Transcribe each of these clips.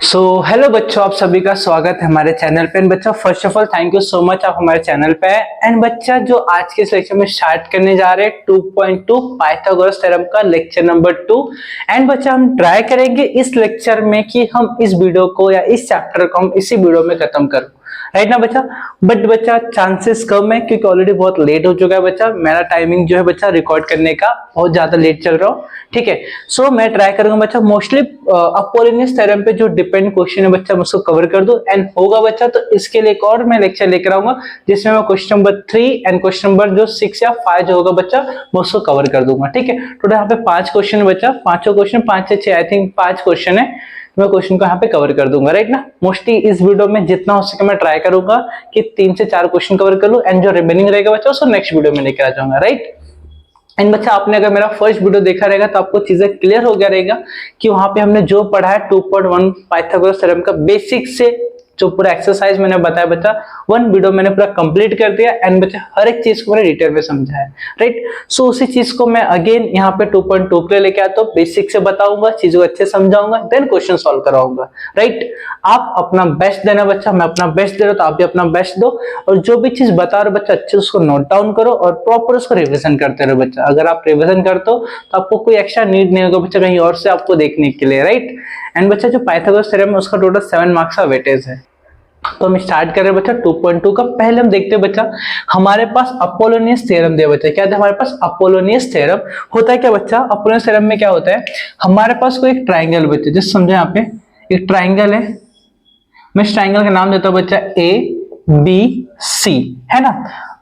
Hello बच्चों, आप सभी का स्वागत है हमारे चैनल पे। एंड बच्चा, first of all thank you so much, आप हमारे चैनल पे है। एंड बच्चा, जो आज के लेक्चर में स्टार्ट करने जा रहे हैं 2.2 पाइथागोरस थ्योरम का लेक्चर नंबर 2। एंड बच्चा, हम ट्राई करेंगे इस लेक्चर में कि हम इस वीडियो को या इस चैप्टर को हम इसी वीडियो में खत्म करें, राइट ना बच्चा। बट बच्चा, चांसेस कम है क्योंकि ऑलरेडी बहुत लेट हो चुका है बच्चा। मेरा टाइमिंग जो है बच्चा रिकॉर्ड करने का बहुत ज्यादा लेट चल रहा हूँ, ठीक है। सो मैं ट्राई करूंगा बच्चा मोस्टली अपोलोनियस थ्योरम पे जो डिपेंड क्वेश्चन है बच्चा मैं उसको कवर कर दूं। एंड होगा बच्चा तो इसके लिए एक और मैं लेक्चर लेकर आऊंगा जिसमें मैं question number 3 and question number जो 6 या 5 जो होगा बच्चा मैं उसको कवर कर दूंगा, ठीक है। टोटल यहाँ पे 5 क्वेश्चन है बच्चा, पांचों क्वेश्चन 5 से 6 आई थिंक 5 क्वेश्चन है, मैं क्वेश्चन को यहाँ पे कवर कर दूंगा, राइट ना। मोस्टली इस वीडियो में जितना हो सके मैं ट्राई करूंगा कि 3 से 4 क्वेश्चन कवर कर लूं एंड जो रिमेनिंग रहेगा बच्चा उसको नेक्स्ट वीडियो में लेकर आ जाऊंगा, राइट। एंड बच्चा, आपने अगर मेरा फर्स्ट वीडियो देखा रहेगा तो आपको चीजें क्लियर हो गया रहेगा कि वहां पे हमने जो पढ़ा है 2.1 पाइथागोरस थ्योरम का बेसिक से जो पूरा एक्सरसाइज मैंने बताया बच्चा, वन वीडियो मैंने पूरा कंप्लीट कर दिया। एंड बच्चा, हर एक चीज को मैंने डिटेल में समझा है, राइट। सो उसी चीज को मैं अगेन यहाँ पे 2.2 के लिए लेके आता हूँ, बेसिक से बताऊंगा, चीजों को अच्छे समझाऊंगा, देन क्वेश्चन सॉल्व कराऊंगा, राइट। आप अपना बेस्ट देना बच्चा, मैं अपना बेस्ट दे रहा हूं तो आप भी अपना बेस्ट दो। और जो भी चीज बता रहे बच्चा अच्छे उसको नोट डाउन करो और प्रॉपर उसको रिविजन करते रहो बच्चा। अगर आप रिविजन करते हो तो आपको कोई एक्स्ट्रा नीड नहीं होगा बच्चा कहीं और से आपको देखने के लिए, राइट। एंड बच्चा, जो पाइथागोरस थ्योरम है उसका टोटल 7 मार्क्स का वेटेज है। तो हम स्टार्ट कर रहे हैं बच्चा 2.2 का। पहले हम देखते हैं बच्चा, हमारे पास अपोलोनियस थ्योरम दिया बच्चा। क्या था हमारे पास? Apollonius theorem. होता है क्या बच्चा, अपोलोनियस थ्योरम में क्या होता है, हमारे पास कोई एक ट्राइंगल बच्चा, जैसे समझे यहाँ पे एक ट्राइंगल है, मैं इस ट्राइंगल का नाम देता हूं बच्चा ए बी सी, है ना।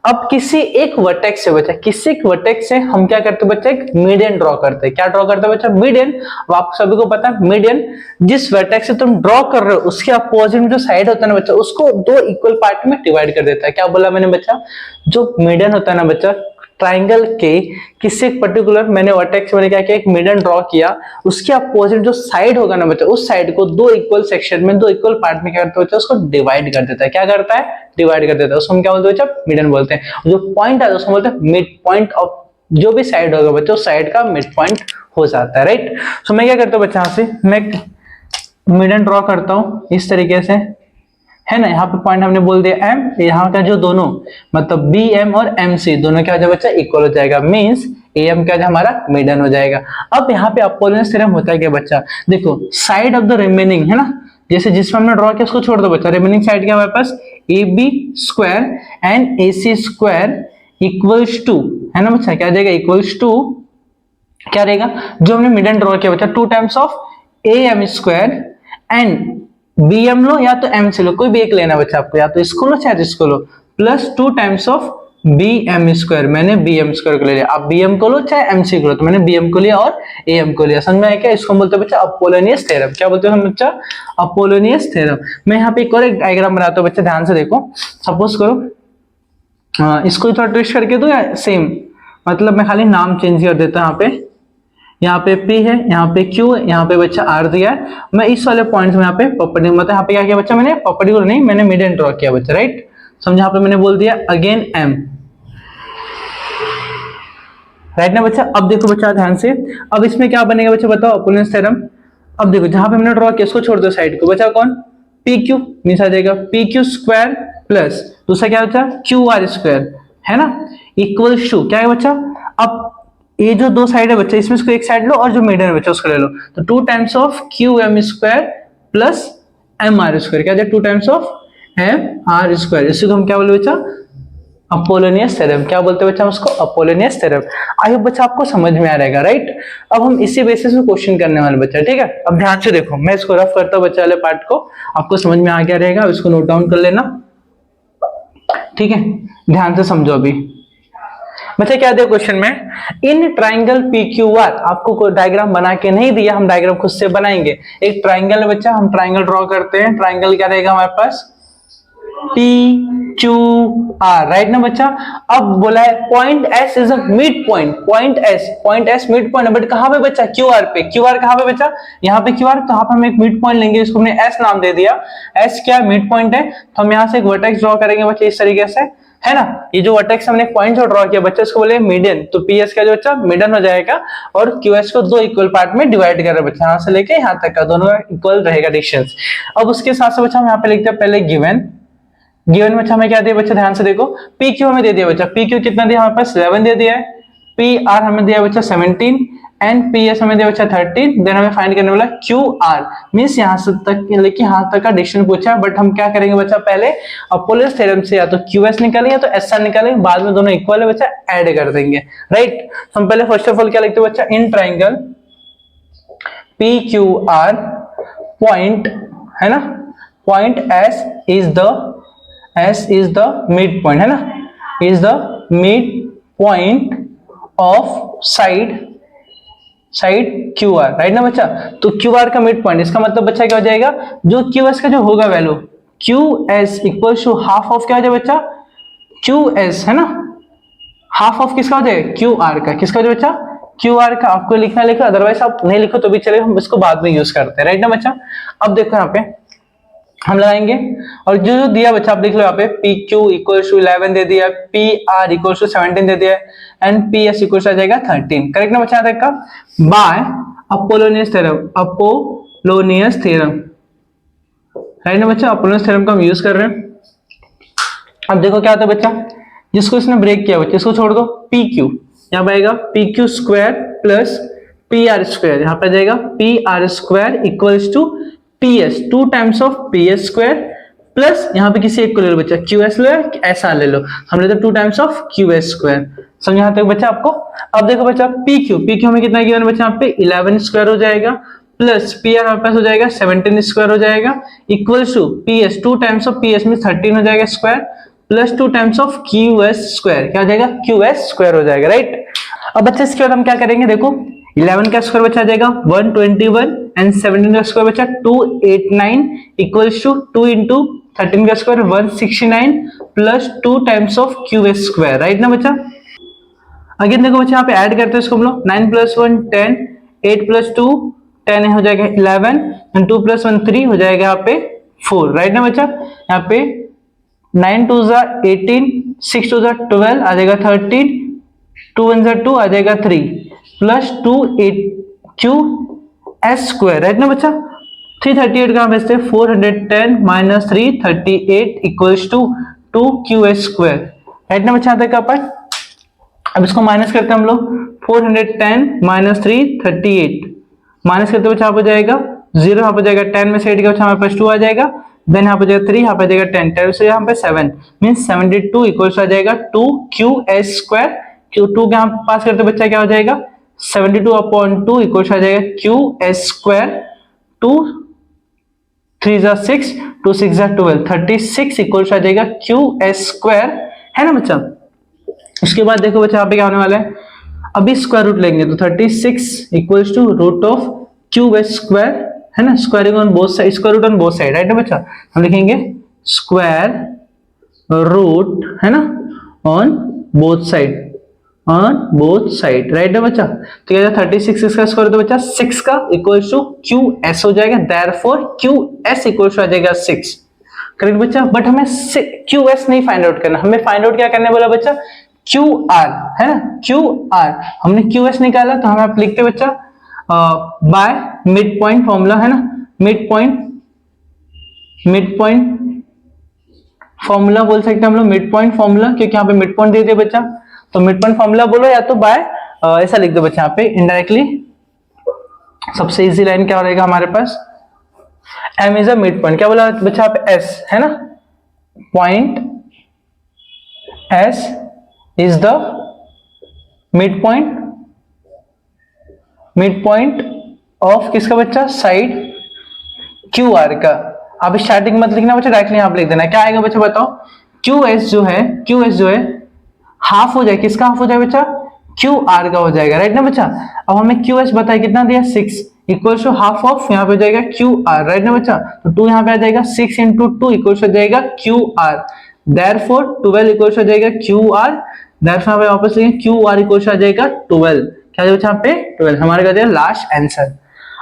अब किसी एक वर्टेक्स से बच्चा, किसी एक वर्टेक्स से हम क्या करते हैं बच्चा, एक मीडियन ड्रॉ करते हैं। क्या ड्रॉ करते हैं बच्चा? मीडियन। अब आप सभी को पता है मीडियन जिस वर्टेक्स से तुम ड्रॉ कर रहे हो उसके अपोजिट में जो साइड होता है ना बच्चा, उसको 2 इक्वल पार्ट में डिवाइड कर देता है। क्या बोला मैंने बच्चा? जो मीडियन होता है ना बच्चा ट्राइंगल के किसी एक पर्टिकुलर मैंने वर्टेक्स मैंने क्या किया, एक मीडियन ड्रॉ किया, उसके अपोजिट जो साइड होगा ना बच्चा, उस साइड को 2 इक्वल सेक्शन में 2 इक्वल पार्ट में क्या करता है बच्चा, उसको डिवाइड कर देता है। क्या करता है? डिवाइड कर देता है। उसको हम क्या बोलते हैं बच्चा? मीडियन बोलते हैं। जो पॉइंट है उसको बोलते हैं मिड पॉइंट ऑफ, जो भी साइड होगा बच्चा उस साइड का मिड पॉइंट हो जाता है, राइट। सो मैं क्या करता हूँ बच्चा, यहाँ से मैं मीडियन ड्रॉ करता हूँ इस तरीके से, है ना। यहाँ पे पॉइंट हमने बोल दिया एम, यहाँ का जो दोनों मतलब बी एम और एम सी दोनों क्या हो जाएगा बच्चा, इक्वल हो जाएगा। मींस ए एम क्या हमारा मीडियन हो जाएगा। अब यहाँ पे अपोलोनियस थ्योरम होता है क्या बच्चा, देखो साइड ऑफ द रिमेनिंग, है ना, जैसे जिसमें हमने ड्रॉ किया उसको छोड़ दो बच्चा, रिमेनिंग साइड क्या हमारे पास, A B square and A C square equals to, है ना बच्चा, क्या जाएगा इक्वल्स टू, क्या रहेगा जो हमने मीडियन ड्रॉ किया बच्चा, 2 times of A M square and B M लो या तो एम सी लो, कोई भी एक लेना बच्चा आपको, या तो इसको लो चाहे इसको लो, plus 2 times of B M square, मैंने बी एम स्क्वायर को ले लिया, आप बी एम को लो चाहे एम सी को लो, तो मैंने बी एम को लिया और ए एम को लिया। समझ में आया क्या? इसको बोलते हैं बच्चा अपोलोनियस थ्योरम। क्या बोलते हैं हम बच्चा? Apollonius theorem. मैं यहाँ पे एक और एक डायग्राम बनाता हूँ बच्चा, ध्यान से देखो। सपोज करो इसको थोड़ा ट्विस्ट करके दो या सेम, मतलब मैं खाली नाम चेंज कर देता हूँ। यहाँ पे P है, यहाँ पे Q है, यहाँ पे बच्चा R दिया है। मैं इस वाले पॉइंट में यहाँ पे परपेंडिकुलर, मतलब यहाँ पे क्या किया बच्चा, मैंने परपेंडिकुलर नहीं, मैंने मीडियन ड्रॉ किया बच्चा, राइट। समझा? यहाँ पे मैंने बोल दिया अगेन M, राइट ना बच्चा। अब देखो बच्चा ध्यान से, अब इसमें क्या बनेगा बच्चा, बताओ अपोलोनियस थ्योरम। अब देखो जहां पे हमने ड्रॉ किया इसको छोड़ दो साइड को, बचा कौन, PQ, मींस आ जाएगा PQ स्क्वायर प्लस दूसरा क्या बचा, QR स्क्वायर, है ना, इक्वल्स टू क्या है बच्चा। अब ये जो 2 साइड है बच्चा, इसमें इसको एक साइड लो और जो मीडियन है बच्चा उसको ले लो, तो 2 times of Q M square plus M R square, क्या जाए 2 times of M R square. इसी को हम क्या बोले बच्चा, अपोलोनियस थ्योरम। क्या बोलते हैं बच्चा हम उसको? Apollonius theorem. आई होप बच्चा आपको समझ में आ रहेगा, राइट। अब हम इसी बेसिस पे क्वेश्चन करने वाले बच्चा, ठीक है। अब ध्यान से देखो, मैं इसको रफ करता हूँ बच्चा वाले पार्ट को, आपको समझ में आ गया रहेगा, इसको नोट डाउन कर लेना, ठीक है। ध्यान से समझो। अभी बच्चा क्या दिया क्वेश्चन में, in triangle P Q R, आपको कोई डायग्राम बना के नहीं दिया, हम डायग्राम खुद से बनाएंगे। एक ट्राइंगल है बच्चा, हम ट्राइंगल ड्रॉ करते हैं। ट्राइंगल क्या रहेगा हमारे पास, पी क्यू आर, राइट ना बच्चा। अब बोला है point S is a mid point, point S mid point है, बट कहां पे बच्चा, क्यू आर पे। क्यू आर कहां पे बच्चा, यहाँ पे क्यू आर, तो यहाँ पे हम एक मिड पॉइंट लेंगे, इसको हमने एस नाम दे दिया। एस क्या मिड पॉइंट है, तो हम यहाँ से एक वर्टेक्स ड्रॉ करेंगे बच्चा इस तरीके से। है ना। ये जो वर्टेक्स हमने पॉइंट जो ड्रॉ किया बच्चा इसको बोले मीडियन, तो पीएस का जो बच्चा मीडियन हो जाएगा और क्यूएस को दो इक्वल पार्ट में डिवाइड कर रहे बच्चा, यहाँ से लेके यहाँ तक का दोनों इक्वल रहेगा डिस्टेंस। अब उसके साथ से बच्चा हम यहाँ पे लिखते हैं पहले गिवन में बच्चा हमें क्या दिया बच्चा, ध्यान से देखो, पी क्यू हमें दे दिया बच्चा, पी क्यू कितना दिया हमारे पास 11 दे दिया है, पी आर हमें दिया बच्चा 17 एंड पी एस हमें दिया बच्चा 13। देन हमें फाइंड करने वाला क्यू आर, मींस यहाँ से तक लेके यहाँ तक का डिस्टेंस पूछा है, बट हम क्या करेंगे बच्चा, पहले अपोलोस थ्योरम से या तो क्यू एस निकालेंगे या तो एस आर निकालेंगे, बाद में दोनों इक्वल है बच्चा ऐड कर देंगे, राइट। हम पहले फर्स्ट ऑफ ऑल क्या लिखते हैं बच्चा, in triangle P Q R point, है ना, point S is the midpoint, है ना, is the midpoint of side QR, right ना बच्चा। तो QR का मिड पॉइंट, इसका मतलब बच्चा क्या हो जाएगा, जो QS का जो होगा value QS equals to half of क्या हो जाएगा बच्चा, QS, है ना, हाफ ऑफ किसका हो जाएगा, QR का, किसका हो जाएगा बच्चा, QR का। आपको लिखना लिखो, अदरवाइज आप नहीं लिखो तो भी चलेगा, हम इसको बाद में यूज करते हैं, राइट ना बच्चा। अब देखो यहाँ पे हम लगाएंगे और जो जो दिया बच्चा आप देख लो यहाँ पे पी क्यू इक्वल टू 11 दे दिया, पी आर इक्वल टू 17 दे दिया and P S equal to आ जाएगा 13, करेक्ट ना बच्चा तक का, बाय अपोलोनियस थ्योरम, राइट ना बच्चा, अपोलोनियस थ्योरम का हम यूज कर रहे हैं। अब देखो क्या होता है बच्चा, जिसको इसने ब्रेक किया बच्चा इसको छोड़ दो, पी क्यू यहाँ पे आएगा P Q square plus P R square, यहाँ पे जाएगा P R square equals to PS 2 times of PS square plus यहाँ पे किसी एक को ले लो बच्चा, QS लो या SR ले लो, हम लेते 2 टाइम्स ऑफ QS स्क्वायर, समझ यहाँ तक बच्चा आपको। अब देखो बच्चा PQ हमें कितना गिवन बच्चा, यहाँ पे 11 स्क्वायर हो जाएगा प्लस PR हमारे पास हो जाएगा 17 स्क्वायर हो जाएगा equals to PS 2 times of PS में 13 हो जाएगा square plus 2 times of QS square, क्या हो जाएगा, QS स्क्वायर हो जाएगा, राइट। अब बच्चा इसके बाद हम क्या करेंगे, देखो 11 का स्क्वायर बचा जाएगा 121 एंड 17 का स्क्वायर बचा 289 इक्वल्स टू 2 इंटू 13 का square 169 plus 2 times of QS square, right ना बच्चा। अगेन देखो बच्चा यहाँ पे ऐड करते हैं इसको हम लोग, 9 प्लस 1 10, 8 प्लस 2 10 हो जाएगा 11 एंड 2 प्लस 1 3 हो जाएगा यहाँ पे 4, राइट ना बच्चा। यहाँ पे 9 2 जा 18, 6 2 जा 12 आ जाएगा 13, 2 1 जा 2 आ जाएगा 3 प्लस 2 8 QS स्क्वायर, राइट ना बच्चा। 338 कहां भेजते हैं, 410 minus 338 equals to 2 QS square, right ना बच्चा तक का पार्ट। अब इसको माइनस करते हैं हम लोग, 410 माइनस 338 माइनस करते बच्चा हो जाएगा 0, यहाँ पर जाएगा 10 में से 8 का बच्चा हमारे पास 2 आ जाएगा, देन यहाँ पर जाएगा 3, यहाँ पर जाएगा 10, 10 से यहाँ पे 7 मींस 72 इक्वल्स आ जाएगा 2 QS स्क्वायर। Q2 के यहाँ पास करते बच्चा क्या हो जाएगा, 72 अपॉन 2 इक्वल्स आ जाएगा QS स्क्वायर, 2 3 जा 6, 2 6 जा 12, 36 इक्वल्स आ जाएगा QS स्क्वायर, है ना बच्चा। उसके बाद देखो बच्चा यहाँ पे क्या होने वाला है, अभी स्क्वायर रूट लेंगे तो 36 equals to root of QS square, है ना, squaring on both side, square root on both side, right ना बच्चा। हम लिखेंगे स्क्वायर रूट, है ना, ऑन बोथ साइड, राइट ना बच्चा। तो क्या 36 इसका स्क्वायर तो बच्चा 6 का इक्वल्स टू QS हो जाएगा, देयरफॉर QS इक्वल्स टू आ जाएगा 6, करेक्ट बच्चा। बट हमें QS नहीं फाइंड आउट करना, हमें फाइंड आउट क्या करने बोला बच्चा, QR, है ना, QR। हमने QS निकाला तो हम आप लिखते बच्चा बाय मिड पॉइंट फॉर्मूला, है ना, मिड पॉइंट फॉर्मूला बोल सकते हैं हम लोग, मिड पॉइंट फॉर्मूला, क्योंकि यहाँ पे मिड पॉइंट दे दिया बच्चा, तो मिड पॉइंट फॉर्मूला बोलो या तो बाय ऐसा लिख दो बच्चा यहाँ पे इनडायरेक्टली। सबसे इजी लाइन क्या रहेगा हमारे पास, M is a mid point, क्या बोला बच्चा यहाँ पे S, है ना, point S is the mid point of किसका बच्चा, साइड QR का। आप स्टार्टिंग मत लिखना बच्चा, डायरेक्टली यहाँ पे लिख देना, क्या आएगा बच्चा बताओ, QS जो है हाफ हो जाए, किसका हाफ हो जाए बच्चा, QR का हो जाएगा, राइट ना बच्चा। अब हमें QS बताया कितना दिया 6 इक्वल्स टू हाफ ऑफ यहाँ पे हो जाएगा QR, राइट ना बच्चा। तो 2 यहाँ पे आ जाएगा, 6 इंटू 2 इक्वल्स हो जाएगा QR, देयरफॉर 12 इक्वल्स हो जाएगा QR, देयरफॉर यहाँ पे वापस लिखेंगे QR इक्वल्स आ जाएगा 12, क्या बच्चा यहाँ पे 12, हमारे का लास्ट आंसर।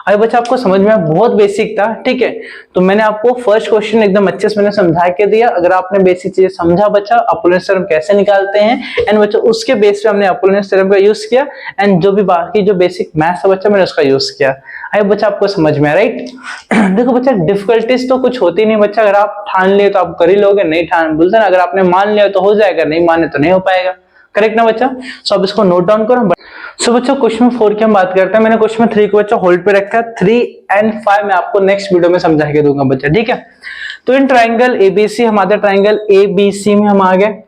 अभी बच्चा आपको समझ में बहुत बेसिक था, ठीक है। तो मैंने आपको फर्स्ट क्वेश्चन एकदम अच्छे से मैंने समझा के दिया। अगर आपने बेसिक चीजें समझा बच्चा, अपोलोनियस थ्योरम कैसे निकालते हैं, एंड बच्चा उसके बेस पे हमने अपोलोनियस थ्योरम का यूज किया, एंड जो भी बाकी जो बेसिक मैथ्स है बच्चा मैंने उसका यूज किया। आई बच्चा आपको समझ में, राइट। देखो बच्चा डिफिकल्टीज तो कुछ होती नहीं बच्चा, अगर आप ठान लिए तो आप कर ही लोगे, नहीं ठान बोलते ना, अगर आपने मान लिया तो हो जाएगा, नहीं माने तो नहीं हो पाएगा, करेक्ट ना बच्चा। सो अब इसको नोट डाउन करो। सो बच्चों क्वेश्चन 4 की हम बात करते हैं। मैंने क्वेश्चन 3 को बच्चा होल्ड पे रखा है, 3 एंड 5 मैं आपको नेक्स्ट वीडियो में समझा के दूंगा बच्चा, ठीक है। तो इन ट्राइंगल एबीसी, हमारे ट्राइंगल एबीसी में हम आ गए,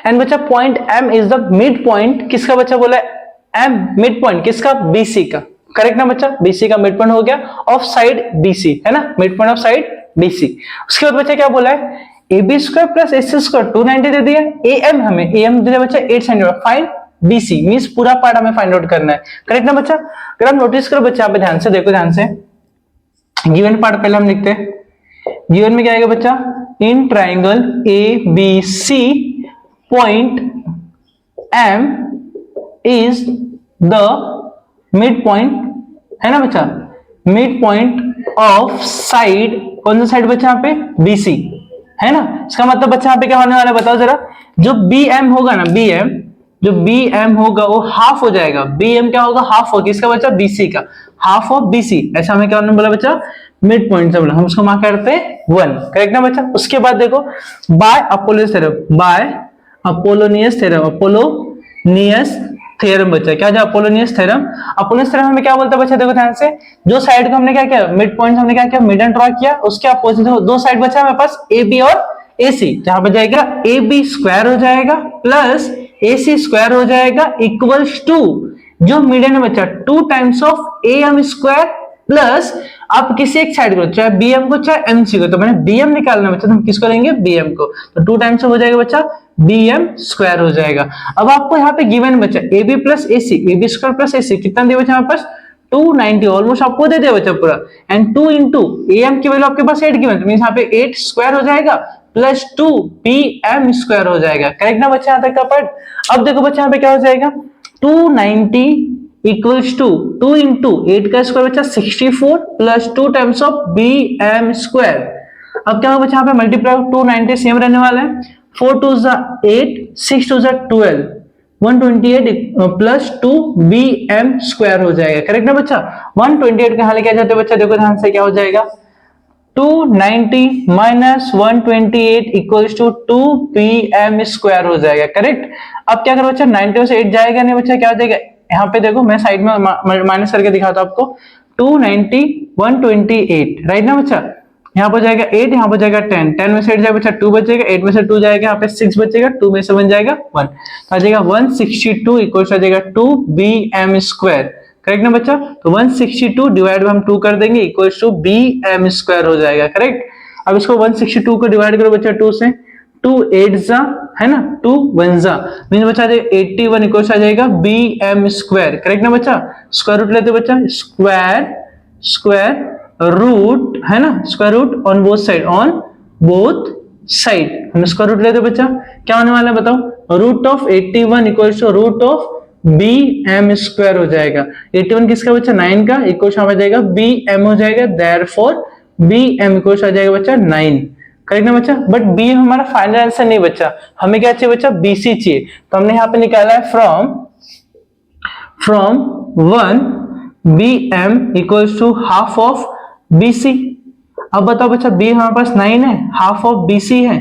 एंड बच्चा point M is the mid point, किसका बच्चा बोला है, एम मिड पॉइंट किसका, बीसी का, करेक्ट ना बच्चा। बीसी का मिड पॉइंट हो गया ऑफ साइड बीसी, है ना, mid point of side BC. उसके बाद बच्चा क्या बोला है, AB square plus AC square 290 दे दिया, AM हमें AM दे दिया बच्चा 8 सेंटीमीटर, फाइंड BC मींस पूरा पार्ट हमें फाइंड आउट करना है, करेक्ट ना बच्चा। अगर आप नोटिस करो बच्चा, यहाँ पे ध्यान से देखो, ध्यान से गिवन पार्ट पहले हम लिखते हैं। गिवन में क्या आएगा बच्चा, in triangle ABC point M is the mid point, है ना बच्चा, मिड पॉइंट ऑफ साइड, कौन सा साइड बच्चा यहाँ पे, BC, है ना। इसका मतलब बच्चा यहाँ पे क्या होने वाला है बताओ जरा, जो BM होगा ना, BM जो BM होगा वो हाफ हो जाएगा, BM क्या होगा, हाफ होगा, किसका बच्चा, BC का, हाफ ऑफ BC, ऐसा हमें क्या बोला बच्चा, मिड पॉइंट से बोला, हम उसको मार्क करते हैं 1, करेक्ट ना बच्चा। उसके बाद देखो by Apollonius theorem, by Apollonius theorem, Apollonius theorem बच्चा, क्या जो अपोलोनियस थ्योरम, अपोलोनियस थ्योरम हमें क्या बोलता है बच्चा, देखो ध्यान से, जो साइड को हमने क्या किया, मिड पॉइंट हमने क्या किया, मिड ड्रॉ किया, उसके अपोजिट दो साइड बचा हमारे पास AB और AC, जहां पर जाएगा AB स्क्वायर हो जाएगा प्लस AC स्क्वायर हो जाएगा इक्वल्स टू, जो मीडियन है बच्चा 2 times of AM square plus, आप किसी एक साइड को, चाहे BM को चाहे MC को, तो मैंने BM निकालना बच्चा, तो हम किसको लेंगे, BM को, तो 2 टाइम्स हो जाएगा बच्चा BM स्क्वायर हो जाएगा। अब आपको यहाँ पे गिवन बच्चा AB plus AC, AB square plus AC कितना दिया बच्चा हमारे पास, 290, ऑलमोस्ट आपको दे दिया बच्चा पूरा, एंड 2 इंटू AM की वैल्यू आपके पास 8 गिवन, मींस यहाँ पे 8 स्क्वायर हो जाएगा प्लस 2 BM स्क्वायर हो जाएगा, करेक्ट ना बच्चा यहाँ तक का पार्ट। अब देखो बच्चा यहाँ पे क्या हो जाएगा, 290 इक्वल्स टू 2 इंटू 8 का स्क्वायर बच्चा 64 plus 2 times of BM square. अब क्या होगा बच्चा यहाँ पे मल्टीप्लाई 290 सेम रहने वाला है, 4 2 8, 6 2 12, 128 प्लस 2 BM स्क्वायर हो जाएगा, करेक्ट ना बच्चा। 128 कहाँ लेके आ जाते बच्चा, देखो ध्यान से क्या हो जाएगा, 290 minus 128 equals to 2 BM square हो जाएगा, करेक्ट। अब क्या करो बच्चा, 90 से 8 जाएगा नहीं बच्चा, क्या हो जाएगा, यहाँ पे देखो मैं साइड में माइनस करके दिखाता हूं आपको, 290 128, राइट ना बच्चा, यहाँ पर जाएगा 8, यहाँ पर जाएगा 10, 10 में से 8 जाएगा बच्चा 2 बचेगा, 8 में से 2 जाएगा, यहाँ पे 6 बचेगा, 2 में से 1 जाएगा 1, तो आ जाएगा 162 इक्वल्स आ जाएगा 2 BM स्क्वायर, करेक्ट ना बच्चा। तो 162 डिवाइड हम 2 कर देंगे इक्वल्स टू BM स्क्वायर हो जाएगा, करेक्ट। अब इसको 162 को डिवाइड करो बच्चा 2 से, 2 8 जा, है ना, 2 1 जा, मीन बच्चा 81 इक्वल्स आ जाएगा BM स्क्वायर, करेक्ट ना बच्चा। स्क्वायर रूट लेते बच्चा, स्क्वायर रूट, है ना, square root on both side, on both side हम स्क्वायर रूट लेते बच्चा, क्या होने वाला है बताओ, root of 81 equals to root of BM square हो जाएगा। 81 किसका बच्चा, 9 का, इक्वल्स आ जाएगा BM हो जाएगा, देयरफॉर BM इक्वल्स आ जाएगा बच्चा 9, करेक्ट ना बच्चा। बट बी हमारा फाइनल आंसर नहीं बच्चा, हमें क्या चाहिए बच्चा, BC चाहिए, तो हमने यहाँ पे निकाला है from 1 BM equals to half of BC। अब बताओ बच्चा, B हमारे पास 9 है, हाफ ऑफ BC है,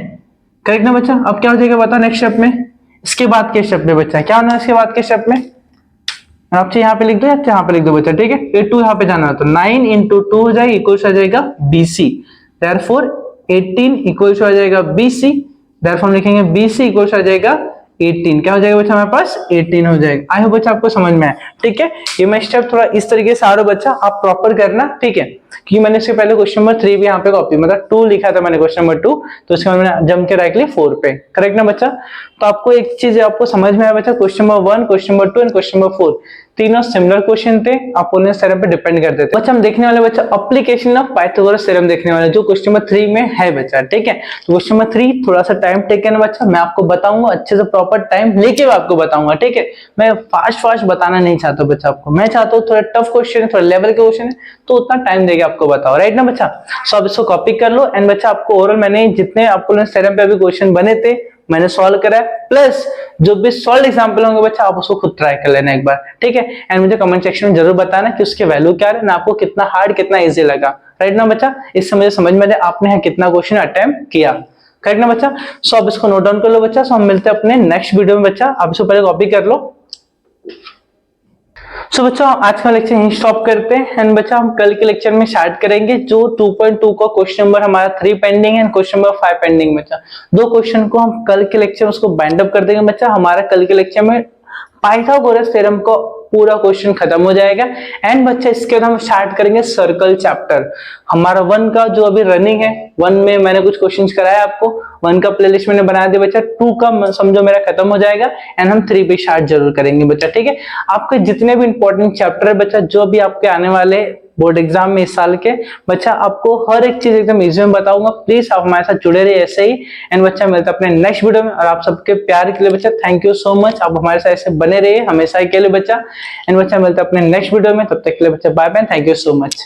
करेक्ट ना बच्चा। अब क्या हो जाएगा बताओ नेक्स्ट स्टेप में, इसके बाद के स्टेप में बच्चा क्या होना है, इसके बाद के स्टेप में आप यहाँ पे लिख दो या यहाँ पे लिख दो बच्चा, ठीक है, 82 यहाँ पे जाना है, तो 9 इंटू 2 हो जाएगा इक्वल्स आ जाएगा BC, देयरफॉर 18 इक्वल्स आ जाएगा BC, देयरफॉर हम लिखेंगे BC इक्वल्स आ जाएगा 18, क्या हो जाएगा बच्चा हमारे पास 18 हो जाएगा। आई होप बच्चा आपको समझ में आया, ठीक है। ये मैं स्टेप थोड़ा इस तरीके से आ रहा बच्चा, आप प्रॉपर करना, ठीक है, क्योंकि मैंने इससे पहले क्वेश्चन नंबर 3 भी यहाँ पे कॉपी, मतलब 2 लिखा था मैंने क्वेश्चन नंबर 2, तो इसके बाद मैंने जम के रख लिया 4 पे, करेक्ट ना बच्चा। तो आपको एक चीज आपको समझ में आया बच्चा, question number 1, question number 2 and question number 4 तीनों सिमिलर क्वेश्चन थे, अपोनेंस थ्योरम पे डिपेंड करते थे। बच्चा हम देखने वाले बच्चा एप्लीकेशन ऑफ पाइथागोरस थ्योरम देखने वाले, जो क्वेश्चन नंबर 3 में है बच्चा, ठीक है। तो क्वेश्चन नंबर 3 थोड़ा सा टाइम टेकन है बच्चा, मैं आपको बताऊंगा अच्छे से, प्रॉपर टाइम लेके मैं आपको बताऊंगा, ठीक है। मैं फास्ट बताना नहीं चाहता बच्चा आपको, मैं चाहता हूँ थोड़ा टफ क्वेश्चन है, थोड़ा लेवल के क्वेश्चन है, तो उतना टाइम देके आपको बताओ, राइट ना बच्चा। सो आप इसको कॉपी कर लो। एंड बच्चा आपको ओवरऑल मैंने जितने अपोनेंस थ्योरम पे अभी क्वेश्चन बने थे मैंने सॉल्व करा है, प्लस जो भी सॉल्व एग्जांपल होंगे बच्चा आप उसको खुद ट्राई कर लेना एक बार, ठीक है। एंड मुझे कमेंट सेक्शन में जरूर बताना कि उसके वैल्यू क्या है ना, आपको कितना हार्ड कितना इजी लगा, राइट ना बच्चा। इससे मुझे समझ में आया आपने कितना क्वेश्चन अटेम्प्ट किया, करेक्ट ना बच्चा। सो आप इसको नोट डाउन कर लो बच्चा। सो हम मिलते हैं अपने नेक्स्ट वीडियो में बच्चा, आप इसको पहले कॉपी कर लो। सो बच्चों आज का लेक्चर यहीं स्टॉप करते हैं। एंड बच्चा हम कल के लेक्चर में स्टार्ट करेंगे जो 2.2 का क्वेश्चन नंबर हमारा 3 पेंडिंग है, क्वेश्चन नंबर 5 पेंडिंग बच्चा। दो क्वेश्चन को हम कल के लेक्चर में उसको बाइंड अप कर देंगे बच्चा। हमारा कल के लेक्चर में पाइथागोरस थ्योरम को पूरा क्वेश्चन खत्म हो जाएगा। एंड बच्चा इसके बाद हम स्टार्ट करेंगे सर्कल चैप्टर। हमारा 1 का जो अभी रनिंग है, 1 में मैंने कुछ क्वेश्चंस कराया आपको, 1 का प्लेलिस्ट मैंने बना दिया बच्चा, 2 का समझो मेरा खत्म हो जाएगा। एंड हम 3 पे स्टार्ट जरूर करेंगे बच्चा, ठीक है। आपके जितने भी इंपॉर्टेंट चैप्टर है बच्चा, जो भी आपके आने वाले बोर्ड एग्जाम में इस साल के बच्चा, आपको हर एक चीज एकदम इजी में बताऊंगा। प्लीज आप हमारे साथ जुड़े रहिए ऐसे ही। एंड बच्चा मिलता है अपने नेक्स्ट वीडियो में। और आप सबके प्यार के लिए बच्चा थैंक यू सो मच, आप हमारे साथ ऐसे बने रहिए हमेशा के लिए बच्चा। एंड बच्चा मिलता है अपने नेक्स्ट वीडियो में, तब तक के लिए बच्चा bye bye, thank you so much.